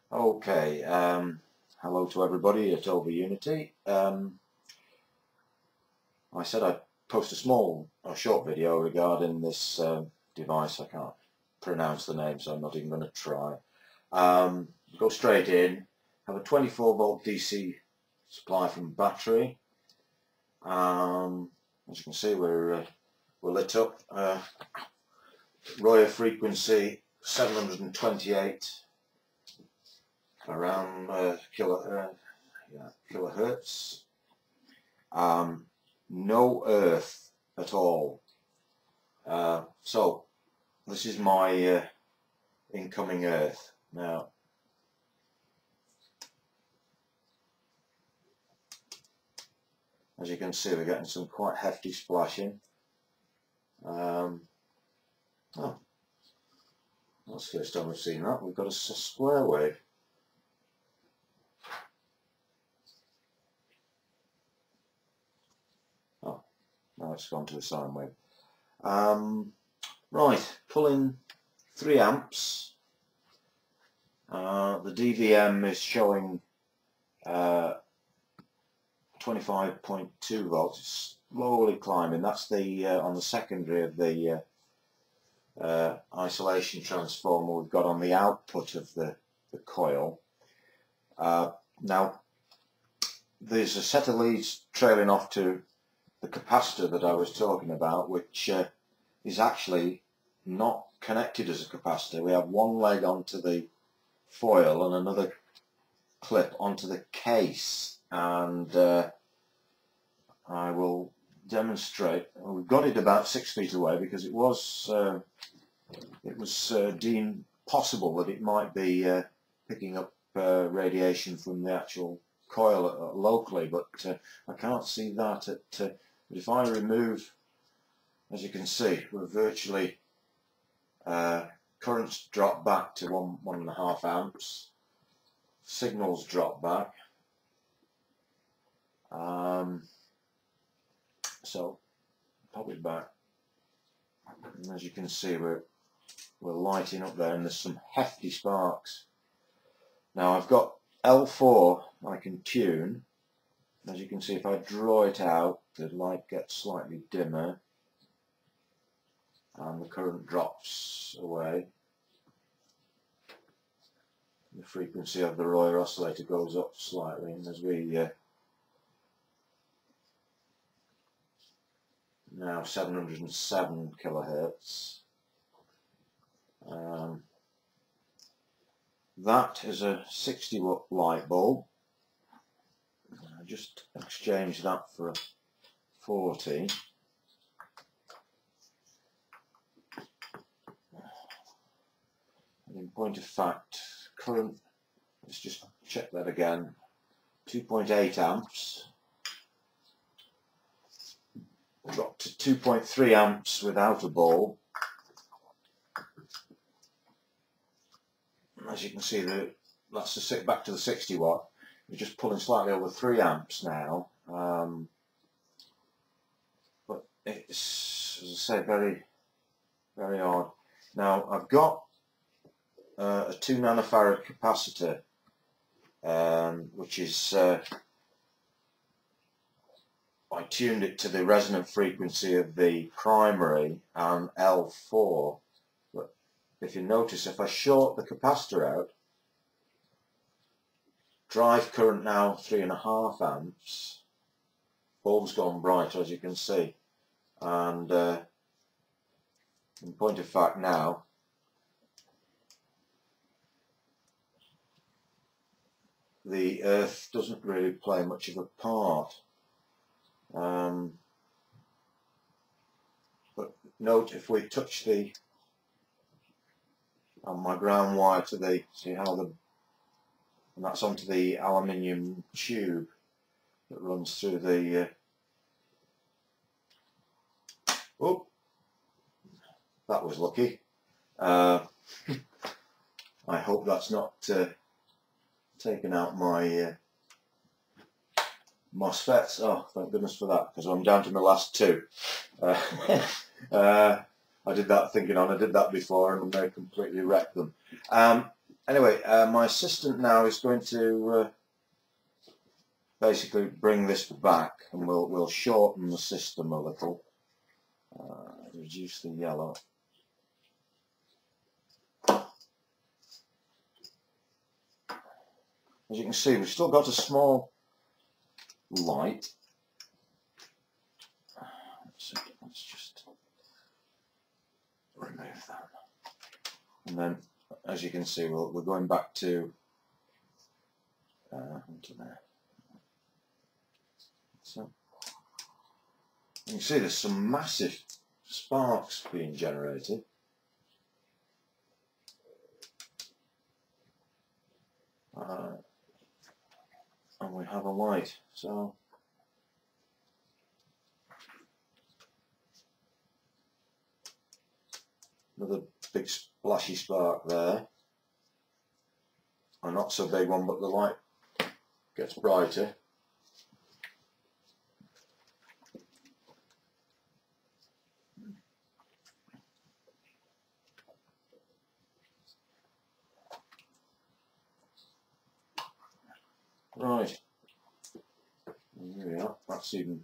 Okay, hello to everybody at Over Unity. I said I'd post a short video regarding this device. I can't pronounce the name, so I'm not even going to try. Go straight in. Have a 24-volt DC supply from battery. As you can see, we're lit up. Royer frequency 728. Around kilohertz. No earth at all. So this is my incoming earth. Now, as you can see, we're getting some quite hefty splashing. Oh, that's the first time we've seen that. We've got a square wave. Now it's gone to a sine wave. Right, pulling 3 amps. The DVM is showing 25.2 volts. It's slowly climbing. That's the on the secondary of the isolation transformer we've got on the output of the coil. Now there's a set of leads trailing off to the capacitor that I was talking about, which is actually not connected as a capacitor. We have one leg onto the foil and another clip onto the case, and I will demonstrate. We've got it about 6 feet away because it was deemed possible that it might be picking up radiation from the actual coil locally, but I can't see that. But if I remove, as you can see, we're virtually currents drop back to 1.5 amps, signals drop back. So pop it back, and as you can see, we're lighting up there, and there's some hefty sparks. Now I've got L4 I can tune. As you can see, if I draw it out, the light gets slightly dimmer and the current drops away. The frequency of the Royer oscillator goes up slightly, and as we now 707 kilohertz. That is a 60-watt light bulb. I just exchanged that for a 40. And in point of fact, current, let's just check that again, 2.8 amps. Dropped to 2.3 amps without a bulb. As you can see, that's back to the 60 watt. We're just pulling slightly over 3 amps now, but it's, as I say, very, very odd. Now I've got a 2 nanofarad capacitor, which is I tuned it to the resonant frequency of the primary and L4. But if you notice, if I short the capacitor out, drive current now 3.5 amps, bulb's gone brighter, as you can see, and in point of fact now the earth doesn't really play much of a part. But note, if we touch on my ground wire to the, see how and that's onto the aluminium tube that runs through the oh, that was lucky. I hope that's not taken out my MOSFETs. Oh, thank goodness for that, because I'm down to my last 2. I did that thinking on, I did that before and they completely wrecked them. Anyway, my assistant now is going to basically bring this back, and we'll shorten the system a little, reduce the yellow. As you can see, we've still got a small light. Let's just remove that. And then, as you can see, we're going back to into there. So you can see there's some massive sparks being generated. And we have a light. So another big splashy spark there. A not so big one, but the light gets brighter. Right, here we are. That's even.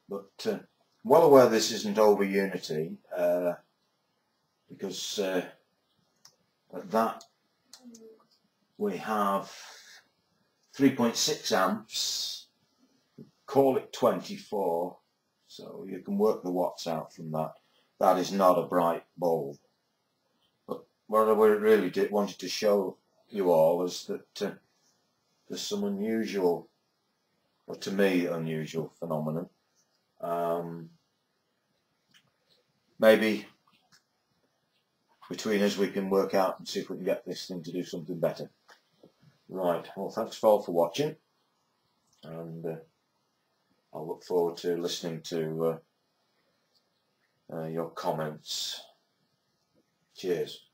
But well aware this isn't over Unity, because at that we have 3.6 amps, call it 24, so you can work the watts out from that. That is not a bright bulb. But what I really wanted to show you all is that there's some unusual, or to me unusual, phenomenon. Maybe between us we can work out and see if we can get this thing to do something better. Right, well, thanks all for watching, and I'll look forward to listening to your comments. Cheers.